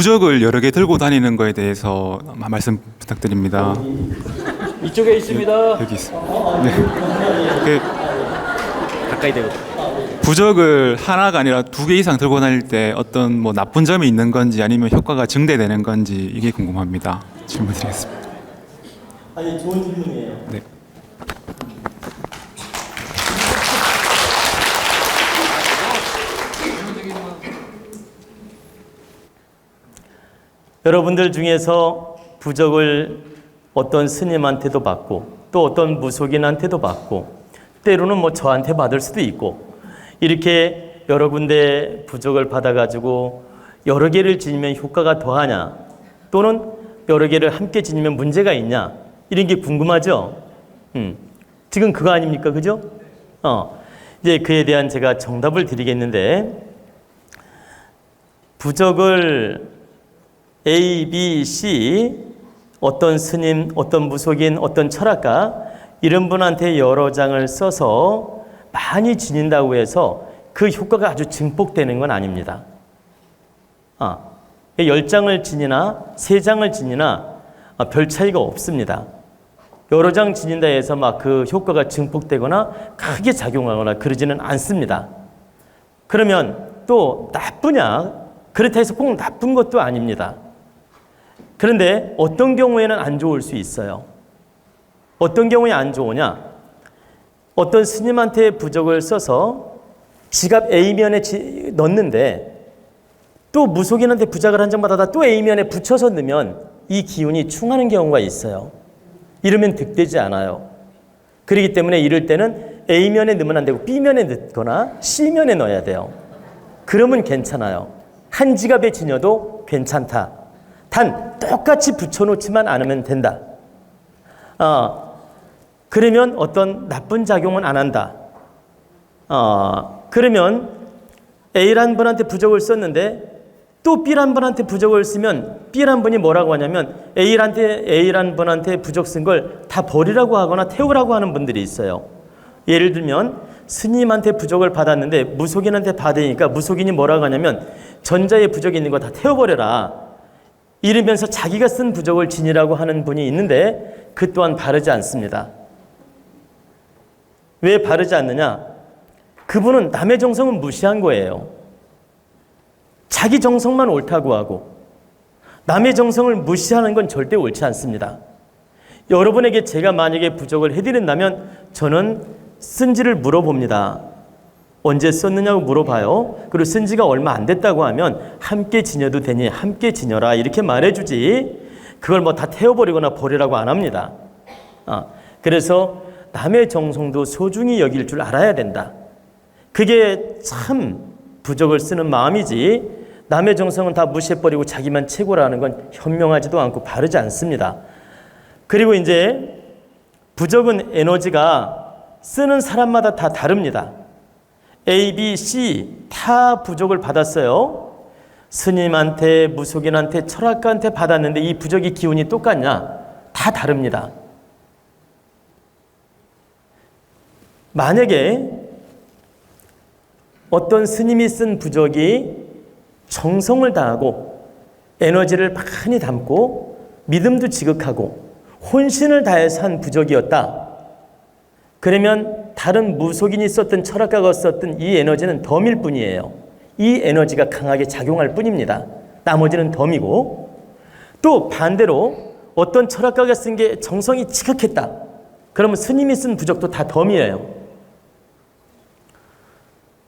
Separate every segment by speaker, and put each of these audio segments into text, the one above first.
Speaker 1: 부적을 여러 개 들고 다니는 거에 대해서 말씀 부탁드립니다.
Speaker 2: 이쪽에 있습니다.
Speaker 1: 여기 있습니다. 네. 그
Speaker 2: 가까이 대고.
Speaker 1: 부적을 하나가 아니라 두 개 이상 들고 다닐 때 어떤 뭐 나쁜 점이 있는 건지 아니면 효과가 증대되는 건지 이게 궁금합니다. 질문 드리겠습니다.
Speaker 2: 아니, 좋은 질문이에요.
Speaker 1: 네.
Speaker 2: 여러분들 중에서 부적을 어떤 스님한테도 받고 또 어떤 무속인한테도 받고 때로는 뭐 저한테 받을 수도 있고 이렇게 여러 군데 부적을 받아가지고 여러 개를 지니면 효과가 더하냐 또는 여러 개를 함께 지니면 문제가 있냐 이런 게 궁금하죠? 지금 그거 아닙니까? 그죠? 이제 그에 대한 제가 정답을 드리겠는데 부적을 A, B, C 어떤 스님, 어떤 무속인, 어떤 철학가 이런 분한테 여러 장을 써서 많이 지닌다고 해서 그 효과가 아주 증폭되는 건 아닙니다. 10장을 지니나 3장을 지니나 별 차이가 없습니다. 여러 장 지닌다 해서 막 그 효과가 증폭되거나 크게 작용하거나 그러지는 않습니다. 그러면 또 나쁘냐? 그렇다 해서 꼭 나쁜 것도 아닙니다. 그런데 어떤 경우에는 안 좋을 수 있어요. 어떤 경우에 안 좋으냐? 어떤 스님한테 부적을 써서 지갑 A면에 넣는데 또 무속인한테 부적을 한 장 받아다 또 A면에 붙여서 넣으면 이 기운이 충하는 경우가 있어요. 이러면 득되지 않아요. 그렇기 때문에 이럴 때는 A면에 넣으면 안 되고 B면에 넣거나 C면에 넣어야 돼요. 그러면 괜찮아요. 한 지갑에 지녀도 괜찮다. 단 똑같이 붙여놓지만 않으면 된다. 그러면 어떤 나쁜 작용은 안 한다. 그러면 A란 분한테 부적을 썼는데 또 B란 분한테 부적을 쓰면 B란 분이 뭐라고 하냐면 A란 분한테 부적 쓴 걸 다 버리라고 하거나 태우라고 하는 분들이 있어요. 예를 들면 스님한테 부적을 받았는데 무속인한테 받으니까 무속인이 뭐라고 하냐면 전자에 부적이 있는 거 다 태워버려라. 이러면서 자기가 쓴 부적을 지니라고 하는 분이 있는데 그 또한 바르지 않습니다. 왜 바르지 않느냐? 그분은 남의 정성은 무시한 거예요. 자기 정성만 옳다고 하고 남의 정성을 무시하는 건 절대 옳지 않습니다. 여러분에게 제가 만약에 부적을 해드린다면 저는 쓴지를 물어봅니다. 언제 썼느냐고 물어봐요. 그리고 쓴 지가 얼마 안 됐다고 하면 함께 지녀도 되니 함께 지녀라 이렇게 말해주지 그걸 뭐 다 태워버리거나 버리라고 안 합니다. 그래서 남의 정성도 소중히 여길 줄 알아야 된다. 그게 참 부적을 쓰는 마음이지 남의 정성은 다 무시해버리고 자기만 최고라는 건 현명하지도 않고 바르지 않습니다. 그리고 이제 부적은 에너지가 쓰는 사람마다 다 다릅니다. A, B, C 다 부적을 받았어요. 스님한테, 무속인한테, 철학가한테 받았는데 이 부적의 기운이 똑같냐? 다 다릅니다. 만약에 어떤 스님이 쓴 부적이 정성을 다하고 에너지를 많이 담고 믿음도 지극하고 혼신을 다해서 한 부적이었다. 그러면 다른 무속인이 썼든 철학가가 썼든 이 에너지는 덤일 뿐이에요. 이 에너지가 강하게 작용할 뿐입니다. 나머지는 덤이고 또 반대로 어떤 철학가가 쓴 게 정성이 지극했다. 그러면 스님이 쓴 부적도 다 덤이에요.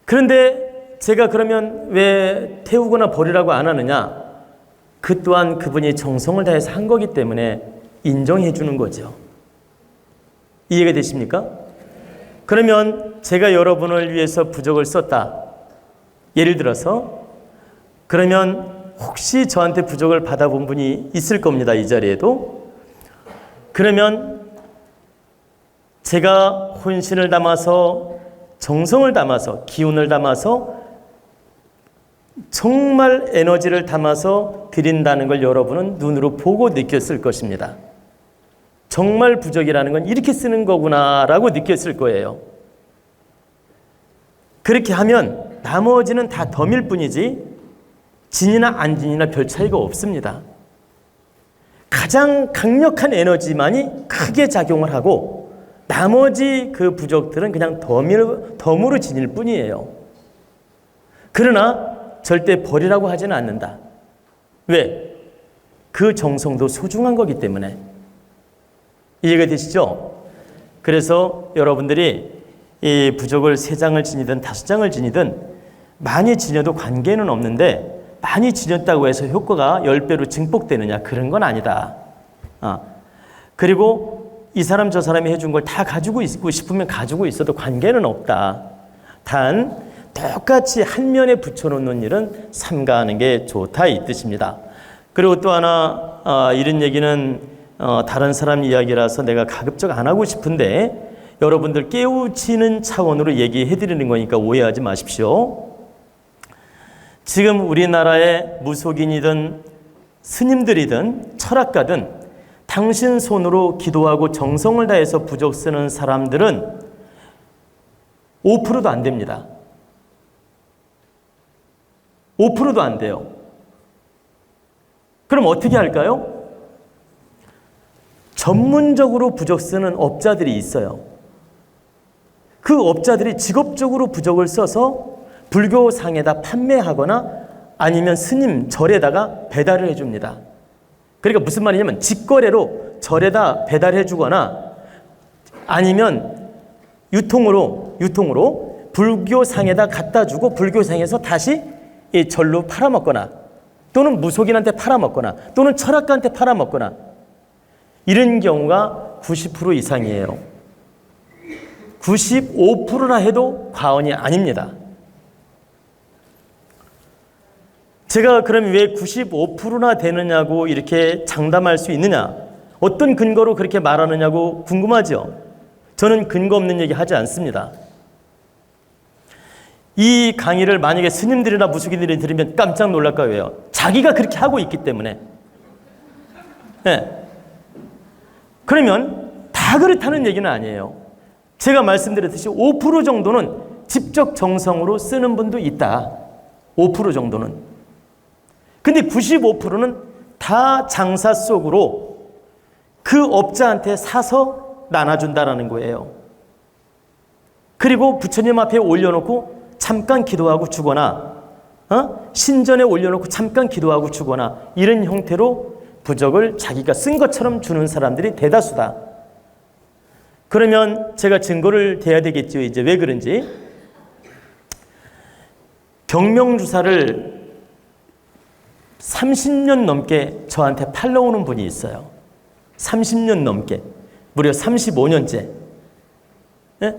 Speaker 2: 그런데 제가 그러면 왜 태우거나 버리라고 안 하느냐? 그 또한 그분이 정성을 다해서 한 거기 때문에 인정해 주는 거죠. 이해가 되십니까? 그러면 제가 여러분을 위해서 부적을 썼다. 예를 들어서 그러면 혹시 저한테 부적을 받아본 분이 있을 겁니다. 이 자리에도. 그러면 제가 혼신을 담아서 정성을 담아서 기운을 담아서 정말 에너지를 담아서 드린다는 걸 여러분은 눈으로 보고 느꼈을 것입니다. 정말 부적이라는 건 이렇게 쓰는 거구나라고 느꼈을 거예요. 그렇게 하면 나머지는 다 덤일 뿐이지 진이나 안 진이나 별 차이가 없습니다. 가장 강력한 에너지만이 크게 작용을 하고 나머지 그 부족들은 그냥 덤으로 지닐 뿐이에요. 그러나 절대 버리라고 하지는 않는다. 왜? 그 정성도 소중한 거기 때문에. 이해가 되시죠? 그래서 여러분들이 이 부족을 3장을 지니든 5장을 지니든 많이 지녀도 관계는 없는데 많이 지녔다고 해서 효과가 10배로 증폭되느냐, 그런 건 아니다. 그리고 이 사람 저 사람이 해준 걸 다 가지고 있고 싶으면 가지고 있어도 관계는 없다. 단 똑같이 한 면에 붙여놓는 일은 삼가하는 게 좋다, 이 뜻입니다. 그리고 또 하나 이런 얘기는 다른 사람 이야기라서 내가 가급적 안 하고 싶은데 여러분들 깨우치는 차원으로 얘기해 드리는 거니까 오해하지 마십시오. 지금 우리나라의 무속인이든 스님들이든 철학가든 당신 손으로 기도하고 정성을 다해서 부적 쓰는 사람들은 5%도 안 됩니다. 5%도 안 돼요. 그럼 어떻게 할까요? 전문적으로 부적 쓰는 업자들이 있어요. 그 업자들이 직업적으로 부적을 써서 불교상에다 판매하거나 아니면 스님 절에다가 배달을 해줍니다. 그러니까 무슨 말이냐면 직거래로 절에다 배달해 주거나 아니면 유통으로 불교상에다 갖다 주고 불교상에서 다시 이 절로 팔아먹거나 또는 무속인한테 팔아먹거나 또는 철학가한테 팔아먹거나 이런 경우가 90% 이상이에요. 95%나 해도 과언이 아닙니다. 제가 그럼 왜 95%나 되느냐고 이렇게 장담할 수 있느냐? 어떤 근거로 그렇게 말하느냐고 궁금하죠? 저는 근거 없는 얘기 하지 않습니다. 이 강의를 만약에 스님들이나 무속인들이 들으면 깜짝 놀랄 거예요. 자기가 그렇게 하고 있기 때문에. 네. 그러면 다 그렇다는 얘기는 아니에요. 제가 말씀드렸듯이 5% 정도는 직접 정성으로 쓰는 분도 있다. 5% 정도는. 근데 95%는 다 장사 속으로 그 업자한테 사서 나눠준다라는 거예요. 그리고 부처님 앞에 올려놓고 잠깐 기도하고 주거나 신전에 올려놓고 잠깐 기도하고 주거나 이런 형태로 부적을 자기가 쓴 것처럼 주는 사람들이 대다수다. 그러면 제가 증거를 대야 되겠죠. 이제 왜 그런지. 병명주사를 30년 넘게 저한테 팔러오는 분이 있어요. 30년 넘게. 무려 35년째. 네?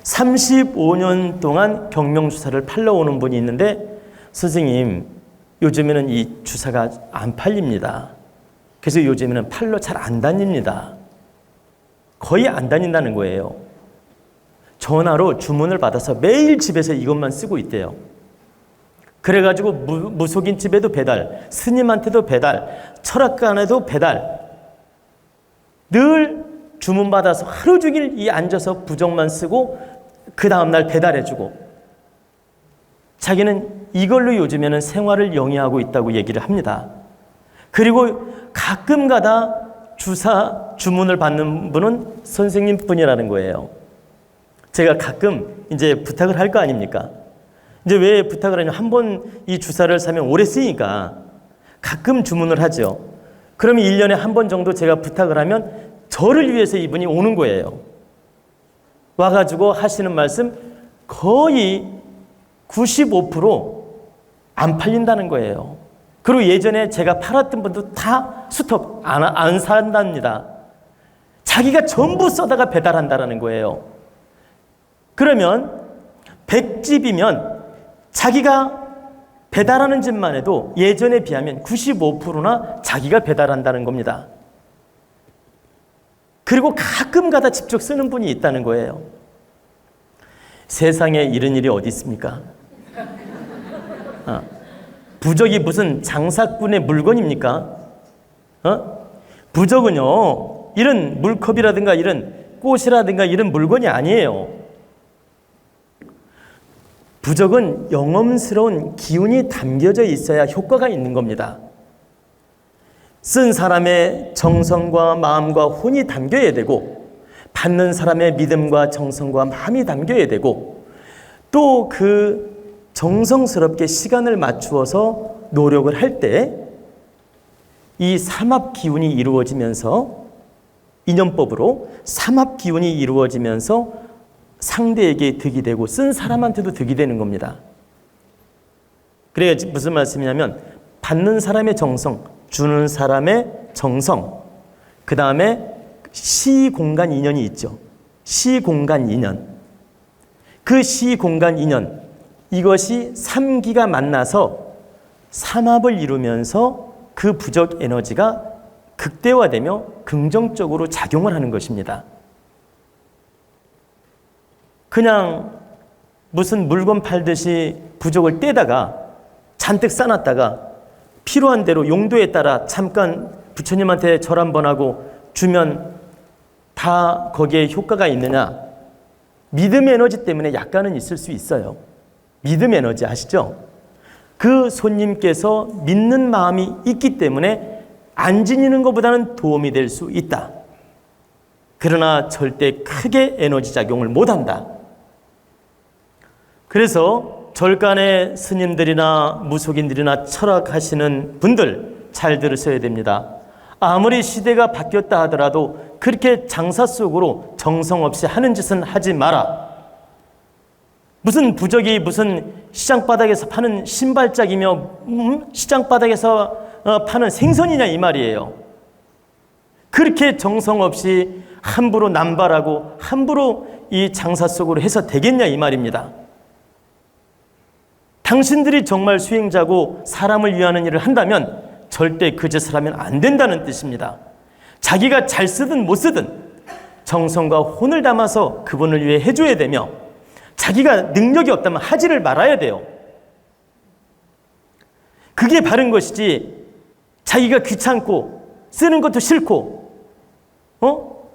Speaker 2: 35년 동안 병명주사를 팔러오는 분이 있는데 선생님, 요즘에는 이 주사가 안 팔립니다. 그래서 요즘에는 팔러 잘 안 다닙니다. 거의 안 다닌다는 거예요. 전화로 주문을 받아서 매일 집에서 이것만 쓰고 있대요. 그래가지고 무속인 집에도 배달, 스님한테도 배달, 철학관에도 배달. 늘 주문받아서 하루 종일 이 앉아서 부적만 쓰고 그 다음날 배달해주고 자기는 이걸로 요즘에는 생활을 영위하고 있다고 얘기를 합니다. 그리고 가끔가다 주사 주문을 받는 분은 선생님뿐이라는 거예요. 제가 가끔 이제 부탁을 할 거 아닙니까? 이제 왜 부탁을 하냐면 한 번 이 주사를 사면 오래 쓰니까 가끔 주문을 하죠. 그러면 1년에 한 번 정도 제가 부탁을 하면 저를 위해서 이분이 오는 거예요. 와가지고 하시는 말씀 거의 95% 안 팔린다는 거예요. 그리고 예전에 제가 팔았던 분도 다 스톱 안 산답니다. 자기가 전부 써다가 배달한다는 거예요. 그러면 100집이면 자기가 배달하는 집만 해도 예전에 비하면 95%나 자기가 배달한다는 겁니다. 그리고 가끔 가다 직접 쓰는 분이 있다는 거예요. 세상에 이런 일이 어디 있습니까? 부적이 무슨 장사꾼의 물건입니까? 부적은요, 이런 물컵이라든가 이런 꽃이라든가 이런 물건이 아니에요. 부적은 영험스러운 기운이 담겨져 있어야 효과가 있는 겁니다. 쓴 사람의 정성과 마음과 혼이 담겨야 되고, 받는 사람의 믿음과 정성과 마음이 담겨야 되고, 또 그 정성스럽게 시간을 맞추어서 노력을 할 때 이 삼합 기운이 이루어지면서, 인연법으로 삼합 기운이 이루어지면서 상대에게 득이 되고 쓴 사람한테도 득이 되는 겁니다. 그래야 무슨 말씀이냐면, 받는 사람의 정성, 주는 사람의 정성, 그 다음에 시공간 인연이 있죠. 시공간 인연. 그 시공간 인연, 이것이 삼기가 만나서 삼합을 이루면서 그 부적 에너지가 극대화되며 긍정적으로 작용을 하는 것입니다. 그냥 무슨 물건 팔듯이 부적을 떼다가 잔뜩 싸놨다가 필요한 대로 용도에 따라 잠깐 부처님한테 절 한번 하고 주면 다 거기에 효과가 있느냐? 믿음 에너지 때문에 약간은 있을 수 있어요. 믿음 에너지 아시죠? 그 손님께서 믿는 마음이 있기 때문에 안 지니는 것보다는 도움이 될 수 있다. 그러나 절대 크게 에너지 작용을 못한다. 그래서 절간의 스님들이나 무속인들이나 철학하시는 분들 잘 들으셔야 됩니다. 아무리 시대가 바뀌었다 하더라도 그렇게 장사 속으로 정성 없이 하는 짓은 하지 마라. 무슨 부적이 무슨 시장바닥에서 파는 신발짝이며 시장바닥에서 파는 생선이냐 이 말이에요. 그렇게 정성 없이 함부로 남발하고 함부로 이 장사 속으로 해서 되겠냐 이 말입니다. 당신들이 정말 수행자고 사람을 위하는 일을 한다면 절대 그 짓을 하면 안 된다는 뜻입니다. 자기가 잘 쓰든 못 쓰든 정성과 혼을 담아서 그분을 위해 해줘야 되며, 자기가 능력이 없다면 하지를 말아야 돼요. 그게 바른 것이지, 자기가 귀찮고 쓰는 것도 싫고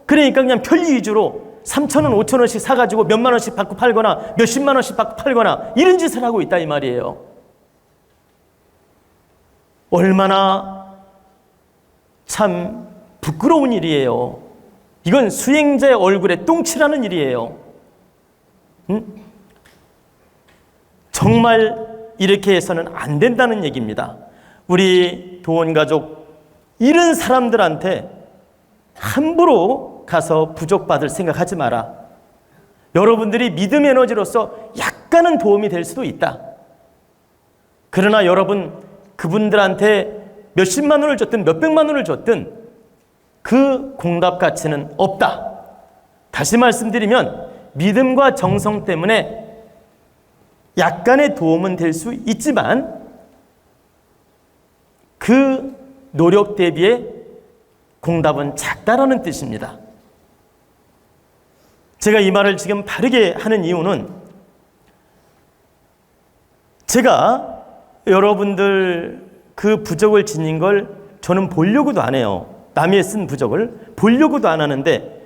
Speaker 2: 그러니까 그냥 편리 위주로 3,000원, 5,000원씩 사가지고 몇만 원씩 받고 팔거나 몇십만 원씩 받고 팔거나 이런 짓을 하고 있다 이 말이에요. 얼마나 참 부끄러운 일이에요. 이건 수행자의 얼굴에 똥칠하는 일이에요. 정말 이렇게 해서는 안 된다는 얘기입니다. 우리 도원가족 이런 사람들한테 함부로 가서 부족받을 생각하지 마라. 여러분들이 믿음 에너지로서 약간은 도움이 될 수도 있다. 그러나 여러분 그분들한테 몇십만 원을 줬든 몇백만 원을 줬든 그 공답 가치는 없다. 다시 말씀드리면 믿음과 정성 때문에 약간의 도움은 될 수 있지만 그 노력 대비에 공답은 작다라는 뜻입니다. 제가 이 말을 지금 바르게 하는 이유는 제가 여러분들 그 부적을 지닌 걸 저는 보려고도 안 해요. 남이 쓴 부적을 보려고도 안 하는데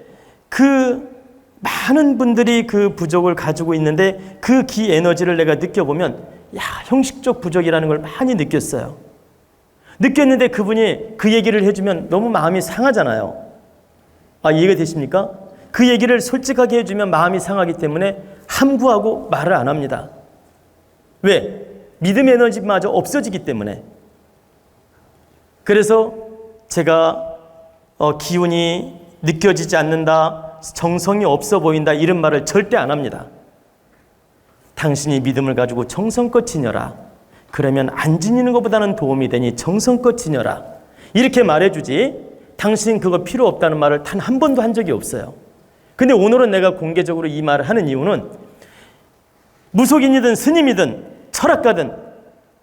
Speaker 2: 그 많은 분들이 그 부적을 가지고 있는데 그 기 에너지를 내가 느껴보면 야, 형식적 부적이라는 걸 많이 느꼈어요. 느꼈는데 그분이 그 얘기를 해주면 너무 마음이 상하잖아요. 아, 이해가 되십니까? 그 얘기를 솔직하게 해주면 마음이 상하기 때문에 함구하고 말을 안 합니다. 왜? 믿음 에너지마저 없어지기 때문에. 그래서 제가 기운이 느껴지지 않는다, 정성이 없어 보인다 이런 말을 절대 안 합니다. 당신이 믿음을 가지고 정성껏 지녀라. 그러면 안 지니는 것보다는 도움이 되니 정성껏 지녀라. 이렇게 말해주지 당신 그거 필요 없다는 말을 단 한 번도 한 적이 없어요. 근데 오늘은 내가 공개적으로 이 말을 하는 이유는 무속인이든 스님이든 철학가든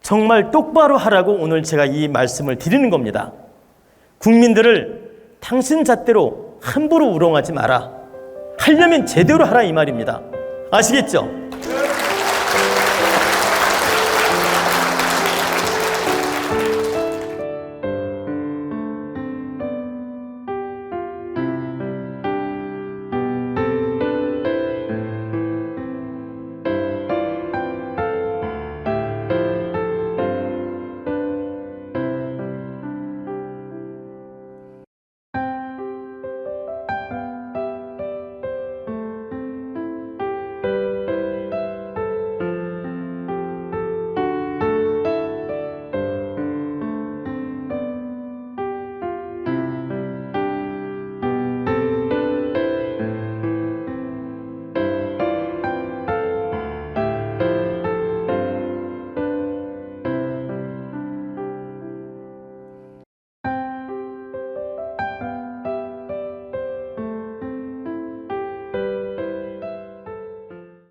Speaker 2: 정말 똑바로 하라고 오늘 제가 이 말씀을 드리는 겁니다. 국민들을 당신 잣대로 함부로 우롱하지 마라. 하려면 제대로 하라 이 말입니다. 아시겠죠?